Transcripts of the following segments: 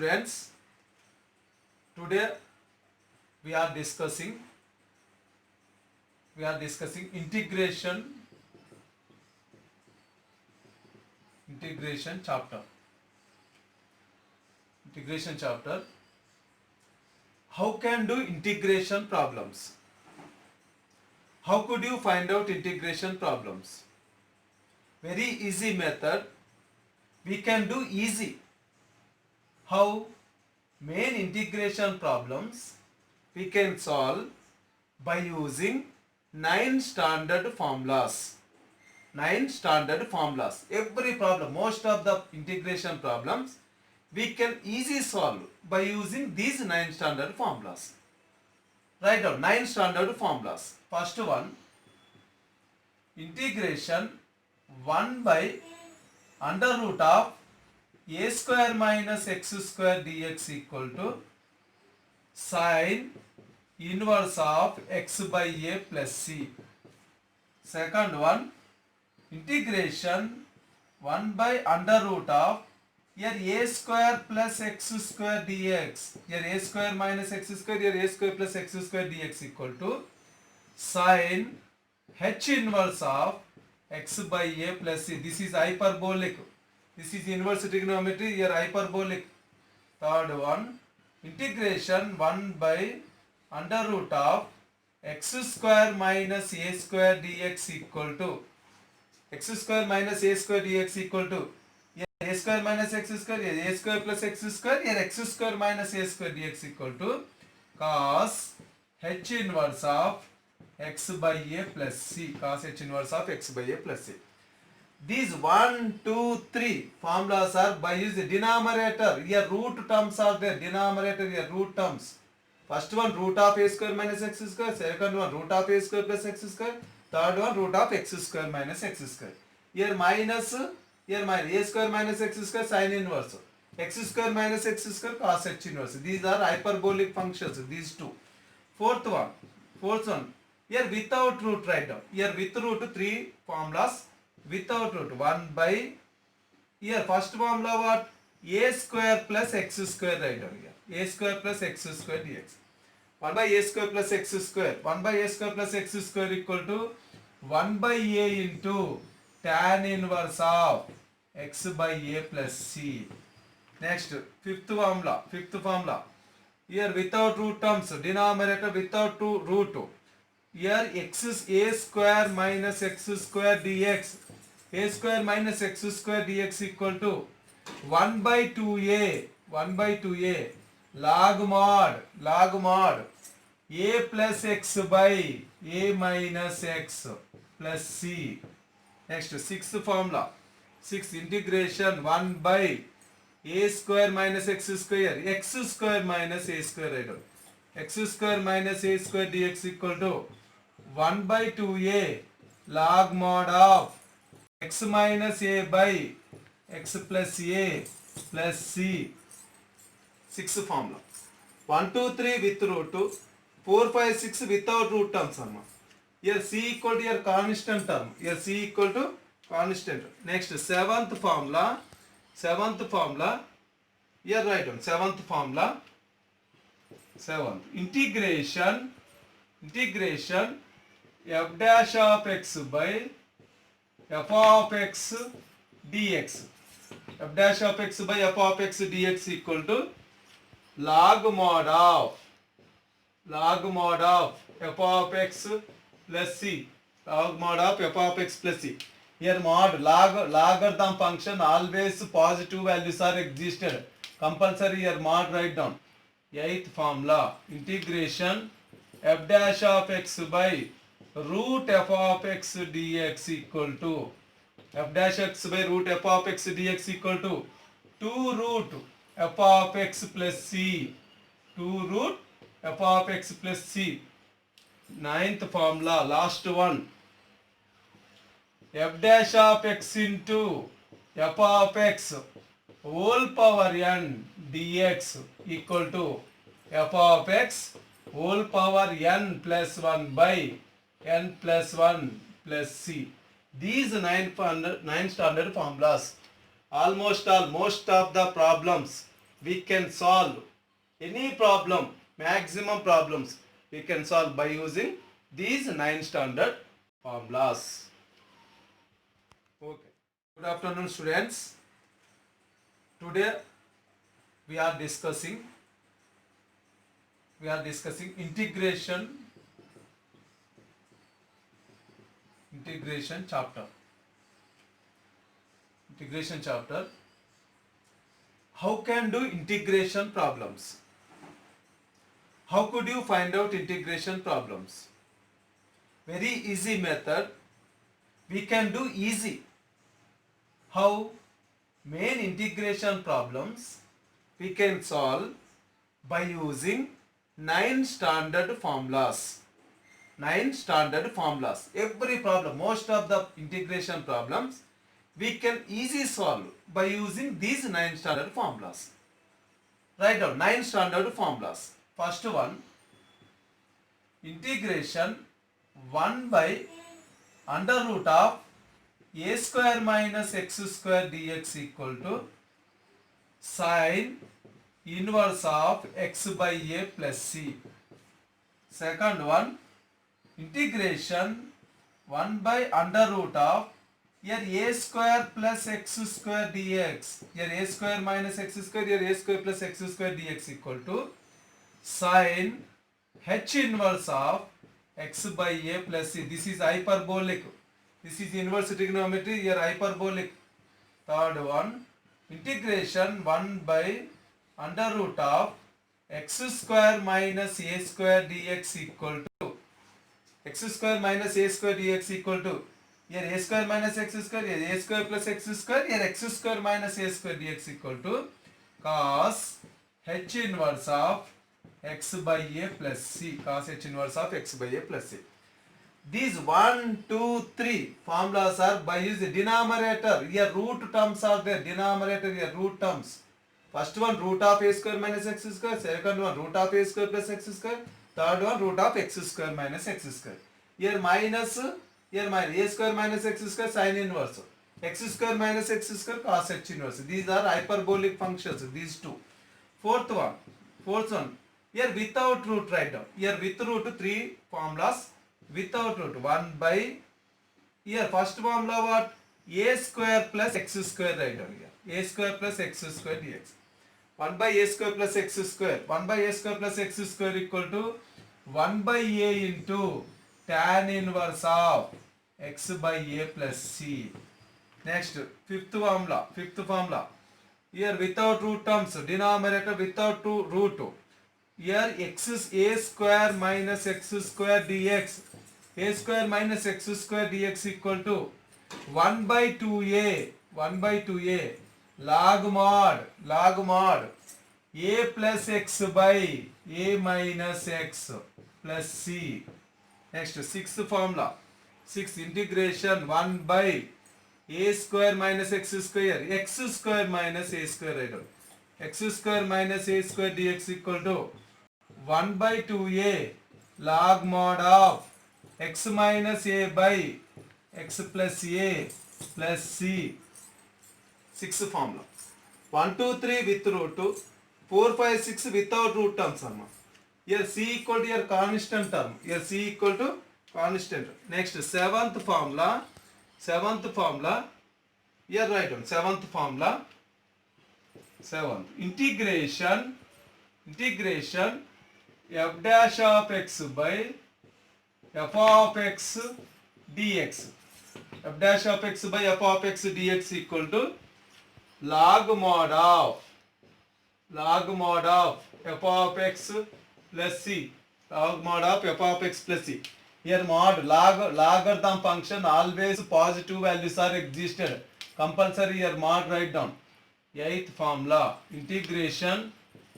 students, today we are discussing integration chapter. How can do integration problems? How could you find out integration problems? Very easy method. We can do easy. How? Main integration problems we can solve by using 9 standard formulas. 9 standard formulas. Every problem, most of the integration problems we can easily solve by using these 9 standard formulas. Write down 9 standard formulas. First one, integration 1 by under root of a square minus x square dx equal to sine inverse of x by a plus c. Second one, integration 1 by under root of here a square plus x square dx, here a square minus x square, here a square plus x square dx equal to sine h inverse of x by a plus c. This is hyperbolic. This is inverse trigonometry, here hyperbolic. Third one, integration 1 by under root of x square minus a square dx equal to x square minus a square dx equal to here a square minus x square, here a square plus x square, here x square minus a square dx equal to cos h inverse of x by a plus c. Cos h inverse of x by a plus c. These 1, 2, 3 formulas are by using denominator. Here root terms are there. Denominator here root terms. First one root of a square minus x square. Second one root of a square plus x square. Third one root of x square minus x square. Here minus, here minus. A square minus x square sine inverse. X square minus x square cos h inverse. These are hyperbolic functions. These two. Fourth one. Here without root write down. Here with root 3 formulas. Without root 1 by here first formula what a square plus x square write down here a square plus x square dx 1 by a square plus x square 1 by a square plus x square equal to 1 by a into tan inverse of x by a plus c. Next fifth formula here without root terms denominator without root here x is a square minus x square dx a square minus x square dx equal to 1 by 2a log mod a plus x by a minus x plus c. Next sixth formula, integration 1 by a square minus x square minus a square right? X square minus a square dx equal to 1 by 2a log mod of x minus a by x plus a plus c. Sixth formula 1, 2, 3 with root 2 4, 5, 6 without root terms. Here c equal to here constant term. Here c equal to constant. Next seventh formula here write down seventh formula. Integration f dash of x by f of x dx. F dash of x by f of x dx equal to log mod of f of x plus c. Log mod of f of x plus c. Here mod logarithm function always positive values are existed. Compulsory here mod write down. Eighth formula integration f dash of x by root f of x dx equal to f dash x by root f of x dx equal to 2 root f of x plus c. 2 root f of x plus c. Ninth formula, last one, f dash of x into f of x whole power n dx equal to f of x whole power n plus 1 by n plus 1 plus c. These 9 standard formulas, most of the problems we can solve any problem, maximum problems we can solve by using these 9 standard formulas. Okay. Good afternoon, students. Today we are discussing integration chapter. Integration chapter. How can do integration problems? How could you find out integration problems? Very easy method. We can do easy. How? Main integration problems we can solve by using 9 standard formulas. 9 standard formulas. Every problem, most of the integration problems we can easily solve by using these 9 standard formulas. Write down 9 standard formulas. First one, integration 1 by under root of a square minus x square dx equal to sine inverse of x by a plus c. Second one, integration 1 by under root of here a square plus x square dx, here a square minus x square, here a square plus x square dx equal to sine h inverse of x by a plus c. This is hyperbolic. This is inverse trigonometry, here hyperbolic. Third one, integration 1 by under root of x square minus a square dx equal to x square minus a square dx equal to here a square minus x square, here a square plus x square, here x square minus a square dx equal to cos h inverse of x by a plus c. Cos h inverse of x by a plus c. These 1, 2, 3 formulas are by using denominator. Here root terms are there. Denominator here root terms. First one root of a square minus x square. Second one root of a square plus x square. Third one root of x square minus x square. Here minus a square minus x square sine inverse. X square minus x square cos h inverse. These are hyperbolic functions. These two. Fourth one. Here without root write down. Here with root 3 formulas. Without root 1 by here first formula what? A square plus x square write down here. A square plus x square dx. 1 by a square plus x square. 1 by a square plus x square equal to 1 by a into tan inverse of x by a plus c. Next, fifth formula. Here without root terms, denominator without root. Here x is a square minus x square dx. A square minus x square dx equal to 1 by 2a log mod a plus x by a minus x plus c. Next, sixth formula. Integration 1 by a square minus x square minus a square. X square minus a square dx equal to 1 by 2a log mod of x minus a by x plus a plus c. Sixth formula. 1, 2, 3 with root 2. 4, 5, 6 without root terms. Here c equal to your constant term. Here c equal to constant. Next, seventh formula. Here write down. Seventh formula. Integration f dash of x by f of x dx. F dash of x by f of x dx equal to log mod of f of x plus c. Log mod of f of x plus c. Here mod logarithm function always positive values are existed. Compulsory here mod write down. Eighth formula. Integration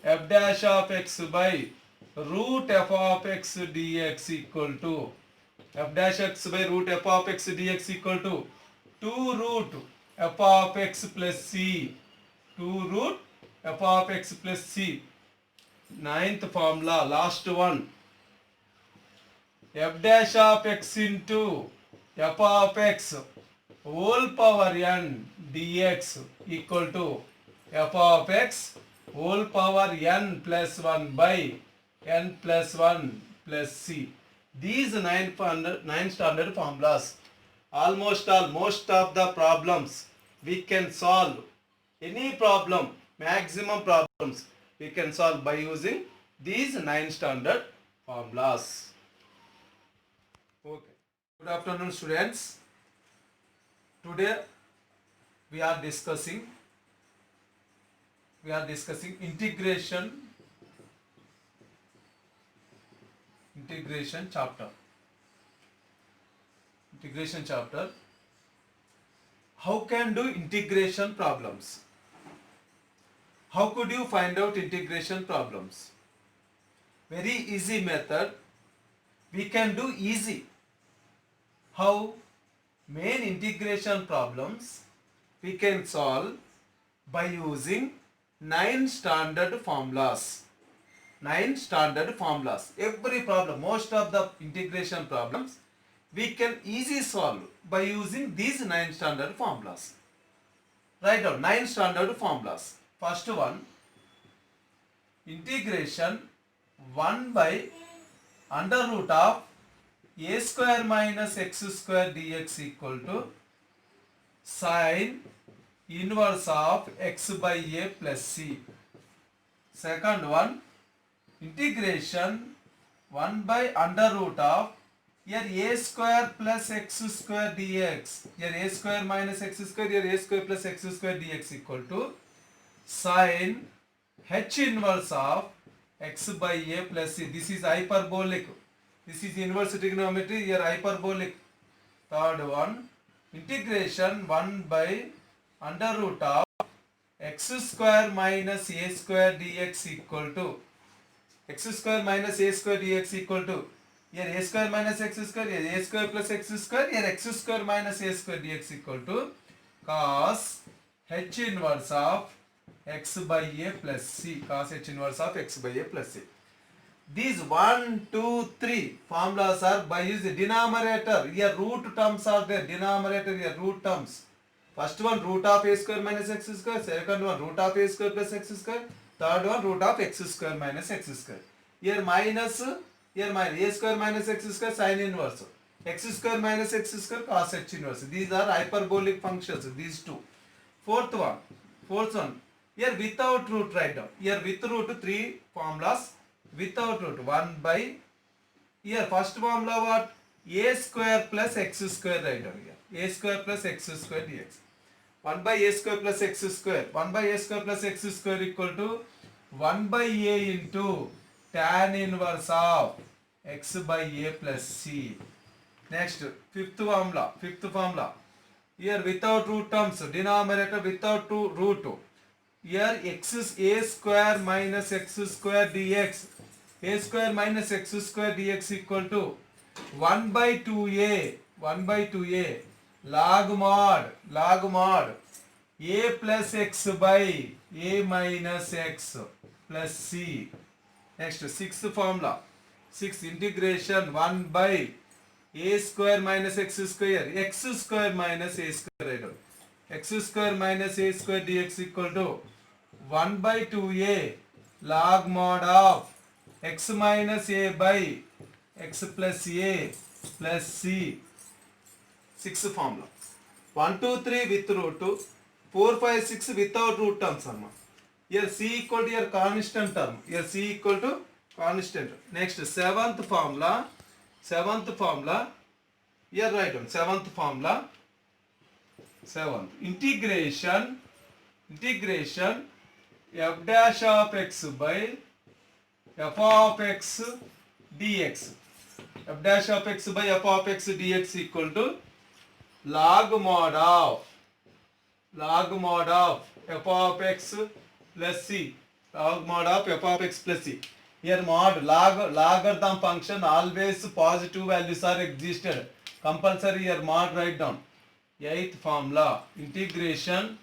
f dash of x by root f of x dx equal to f dash x by root f of x dx equal to 2 root f of x plus c. 2 root f of x plus c. Ninth formula, last one. F dash of x into f of x whole power n dx equal to f of x whole power n plus 1 by n plus 1 plus c. These nine standard formulas, most of the problems we can solve. Any problem, maximum problems we can solve by using these 9 standard formulas. Okay. Good afternoon, students. Today we are discussing integration chapter. How can do integration problems? How could you find out integration problems? Very easy method. We can do easy. How? Main integration problems we can solve by using 9 standard formulas. 9 standard formulas. Every problem, most of the integration problems we can easily solve by using these 9 standard formulas. Write down 9 standard formulas. First one, integration 1 by under root of a square minus x square dx equal to sine inverse of x by a plus c. Second one, integration 1 by under root of here a square plus x square dx, here a square minus x square, here a square plus x square dx equal to sine h inverse of x by a plus c. This is hyperbolic. This is inverse trigonometry, here hyperbolic. Third one, integration 1 by under root of x square minus a square dx equal to x square minus a square dx equal to here a square minus x square, here a square plus x square, here x square minus a square dx equal to cos h inverse of x by a plus c. Cos h inverse of x by a plus c. These 1, 2, 3 formulas are by using denominator. Here root terms are there. Denominator here root terms. First one root of a square minus x square. Second one root of a square plus x square. Third one root of x square minus x square. Here minus. Here minus a square minus x square sine inverse. X square minus x square cos h inverse. These are hyperbolic functions. These two. Fourth one. Here without root write down. Here with root 3 formulas. Without root 1 by here first formula what? A square plus x square write down here. A square plus x square dx. 1 by a square plus x square. 1 by a square plus x square equal to 1 by a into tan inverse of x by a plus c. Next fifth formula. Here without root terms, denominator without root. Here x is a square minus x square dx. A square minus x square dx equal to 1 by 2a log mod a plus x by a minus x plus c. Next sixth formula. Sixth integration 1 by a square minus x square minus a square. X square minus a square dx equal to 1 by 2a log mod of x minus a by x plus a plus c. Sixth formula. 1, 2, 3 with root 2. 4, 5, 6 without root terms. Here c equal to your constant term. Here c equal to constant. Next seventh formula. Here write down seventh formula. Integration f dash of x by f of x dx. F dash of x by f of x dx equal to log mod of f of x plus c. Log mod of f of x plus c. Here mod logarithm function always positive values are existed. Compulsory here mod write down. Eighth formula. Integration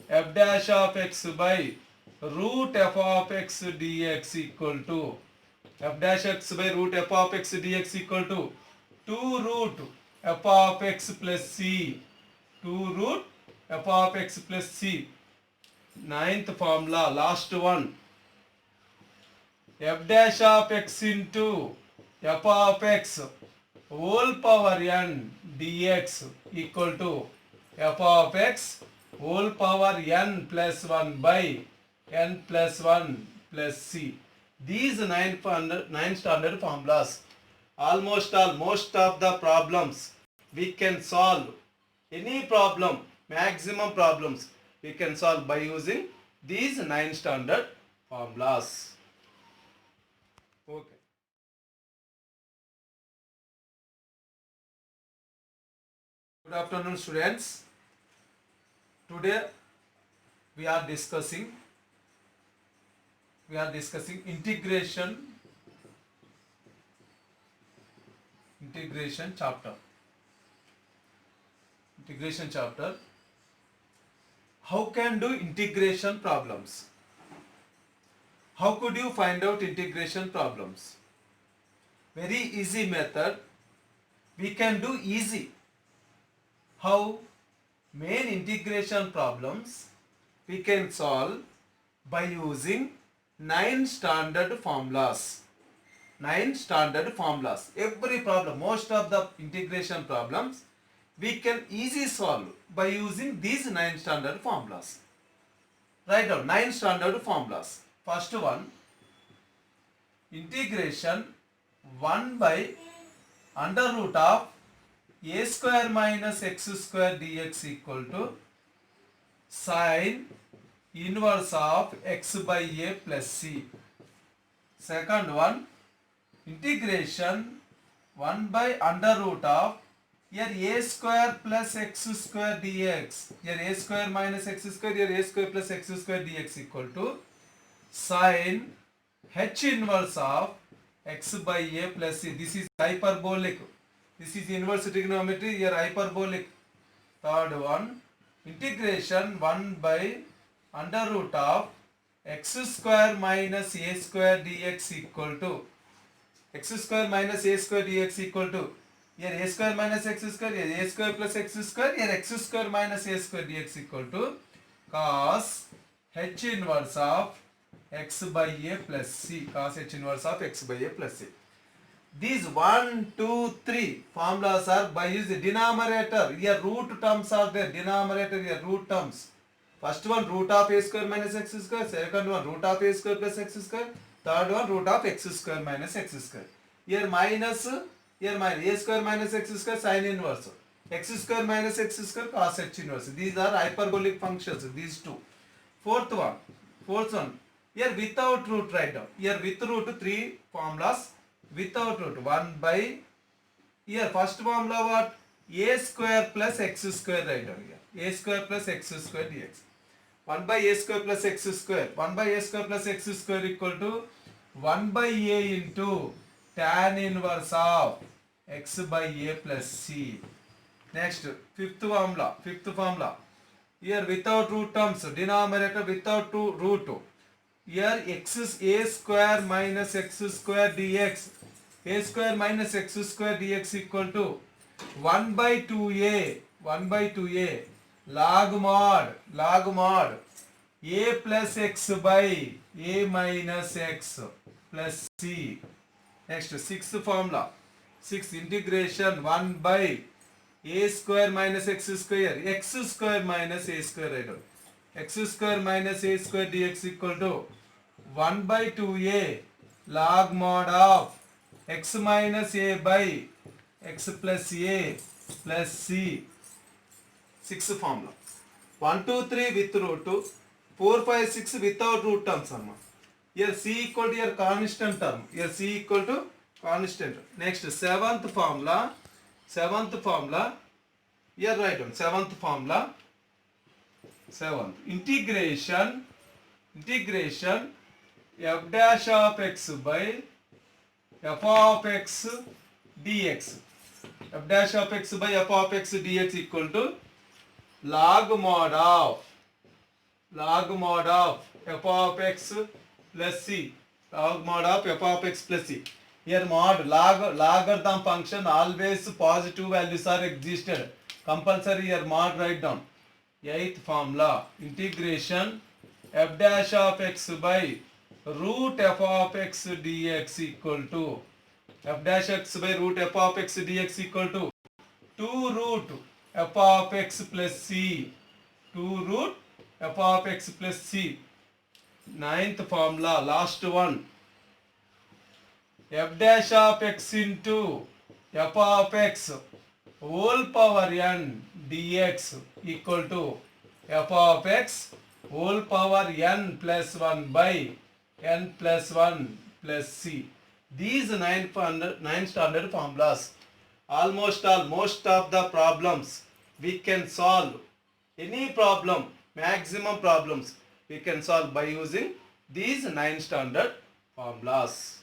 f dash of x by root f of x dx equal to f dash x by root f of x dx equal to 2 root f of x plus c. 2 root f of x plus c. ninth formula, last one. F dash of x into f of x whole power n dx equal to f of x whole power n plus 1 by n plus 1 plus c. These nine standard formulas, almost all, most of the problems we can solve. Any problem, maximum problems we can solve by using these 9 standard formulas. Okay. Good afternoon, students. Today we are discussing integration chapter. How can do integration problems? How could you find out integration problems? Very easy method. We can do easy. How? Main integration problems we can solve by using 9 standard formulas. 9 standard formulas. Every problem, most of the integration problems we can easily solve by using these 9 standard formulas. Write down 9 standard formulas. First one, integration 1 by under root of a square minus x square dx equal to sine inverse of x by a plus c. Second one, integration 1 by under root of here a square plus x square dx, here a square minus x square, here a square plus x square dx equal to sine h inverse of x by a plus c. This is hyperbolic. This is inverse trigonometry, here hyperbolic. Third one, integration 1 by under root of x square minus a square dx equal to x square minus a square dx equal to here a square minus x square, here a square plus x square, here x square minus a square dx equal to cos h inverse of x by a plus c. Cos h inverse of x by a plus c. These 1, 2, 3 formulas are by using denominator. Here root terms are there. Denominator here root terms. First one root of a square minus x square. Second one root of a square plus x square. Third one root of x square minus x square. Here minus a square minus x square sine inverse. X square minus x square cos h inverse. These are hyperbolic functions. These two. Fourth one. Here without root write down. Here with root 3 formulas. Without root 1 by here first formula what? A square plus x square write down here. A square plus x square dx. 1 by a square plus x square. 1 by a square plus x square equal to 1 by a into tan inverse of x by a plus c. Next, fifth formula. Here without root terms, denominator without root. Here x is a square minus x square dx. A square minus x square dx equal to 1 by 2a log mod a plus x by a minus x plus c. Next, sixth formula. Sixth, integration 1 by a square minus x square minus a square x square minus a square dx equal to 1 by 2a log mod of x minus a by x plus a plus c. Sixth formula. 1, 2, 3 with root 2. 4, 5, 6 without root terms. Here c equal to your constant term. Here c equal to constant. Next, seventh formula. Here write down. Seventh formula. Integration f dash of x by f of x dx. F dash of x by f of x dx equal to log mod of f of x plus c. Log mod of f of x plus c. Here mod logarithm function always positive values are existed. Compulsory here mod write down. Eighth formula, integration f dash of x by root f of x dx equal to f dash x by root f of x dx equal to 2 root f of x plus c. 2 root f of x plus c. Ninth formula, last one. F dash of x into f of x whole power n dx equal to f of x whole power n plus 1 by n plus 1 plus c. These nine standard formulas, almost all, most of the problems we can solve. Any problem, maximum problems we can solve by using these 9 standard formulas.